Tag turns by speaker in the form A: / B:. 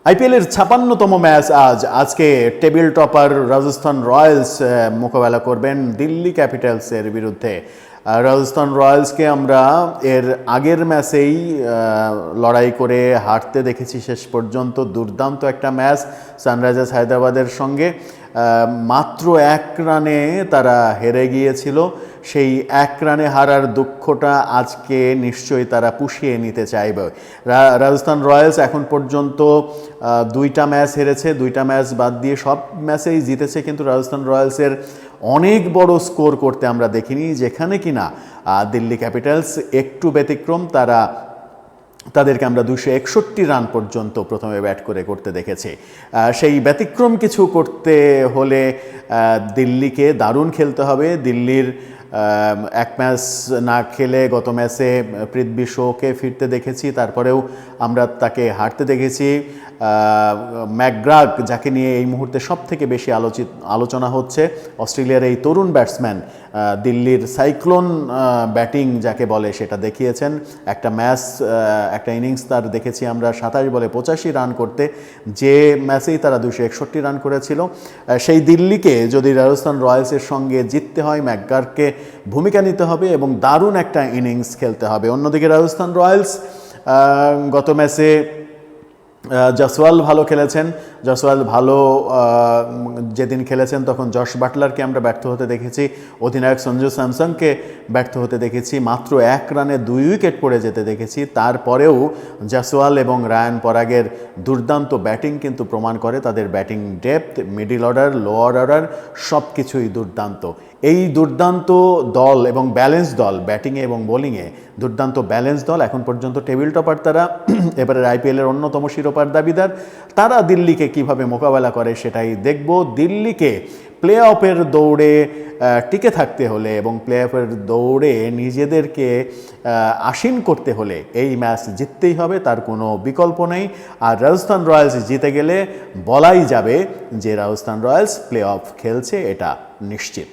A: আইপিএলের ৫৬তম ম্যাচ আজকে table topper Rajasthan Royals মোকাবেলা করবেন দিল্লি ক্যাপিটালসের বিরুদ্ধে। রাজস্থান রয়্যালসকে আমরা এর আগের ম্যাচেই লড়াই করে হারতে দেখেছি শেষ পর্যন্ত। দুর্দান্ত একটা ম্যাচ সানরাইজার্স হায়দ্রাবাদের সঙ্গে, মাত্র ১ রানে তারা হেরে গিয়েছিল। সেই ১ রানে হারার দুঃখটা আজকে নিশ্চয়ই তারা পুষিয়ে নিতে চাইবে। রাজস্থান রয়্যালস এখন পর্যন্ত ২টা ম্যাচ হেরেছে, ২টা ম্যাচ বাদ দিয়ে সব ম্যাচেই জিতেছে, কিন্তু রাজস্থান রয়্যালসের অনেক বড় স্কোর করতে আমরা দেখিনি, যেখানে কিনা দিল্লি ক্যাপিটালস একটু ব্যতিক্রম। তাদেরকে আমরা ২৬১ রান পর্যন্ত প্রথমে ব্যাট করে করতে দেখেছি। সেই ব্যতিক্রম কিছু করতে হলে দিল্লিকে দারুণ খেলতে হবে। দিল্লির এক ম্যাচ না খেলে গত ম্যাচে পৃথ্বী শোকে ফিরতে দেখেছি, তারপরেও আমরা তাকে হারতে দেখেছি। ম্যাকগ্রাগ, যাকে নিয়ে এই মুহূর্তে সব থেকে বেশি আলোচনা হচ্ছে, অস্ট্রেলিয়ার এই তরুণ ব্যাটসম্যান, দিল্লির সাইক্লোন ব্যাটিং যাকে বলে সেটা দেখিয়েছেন। একটা ম্যাচ, একটা ইনিংস তার দেখেছি আমরা ২৭ বলে ৮৫ রান করতে, যে ম্যাচেই তারা ২৬১ রান করেছিল। সেই দিল্লিকে যদি রাজস্থান রয়্যালসের সঙ্গে জিততে হয়, ম্যাকগ্রাগকে ভূমিকা নিতে হবে এবং দারুণ একটা ইনিংস খেলতে হবে। অন্যদিকে রাজস্থান রয়্যালস গত ম্যাচে জসওয়াল ভালো খেলেছেন। জসওয়াল ভালো যেদিন খেলেছেন তখন জশ বাটলারকে আমরা ব্যর্থ হতে দেখেছি, অধিনায়ক সঞ্জু স্যামসনকে ব্যর্থ হতে দেখেছি, মাত্র ১ রানে ২ উইকেট পড়ে যেতে দেখেছি। তারপরেও জসওয়াল এবং রায়ান পরাগের দুর্দান্ত ব্যাটিং কিন্তু প্রমাণ করে তাদের batting depth, middle order, lower order সব কিছুই দুর্দান্ত। এই দুর্দান্ত দল এবং ব্যালেন্স দল, ব্যাটিংয়ে এবং বোলিংয়ে দুর্দান্ত ব্যালেন্স দল এখন পর্যন্ত টেবিল টপার তারা, এবারের আইপিএলের অন্যতম শিরোপার দাবিদার। তারা দিল্লিকে কিভাবে মোকাবেলা করে সেটাই দেখব। দিল্লিকে প্লে অফের দৌড়ে টিকে থাকতে হলে এবং প্লে অফের দৌড়ে নিজেদেরকে আসীন করতে হলে এই ম্যাচ জিততেই হবে, তার কোনো বিকল্প নেই। আর রাজস্থান রয়্যালস জিতে গেলে বলাই যাবে যে রাজস্থান রয়্যালস প্লে অফ খেলছে, এটা নিশ্চিত।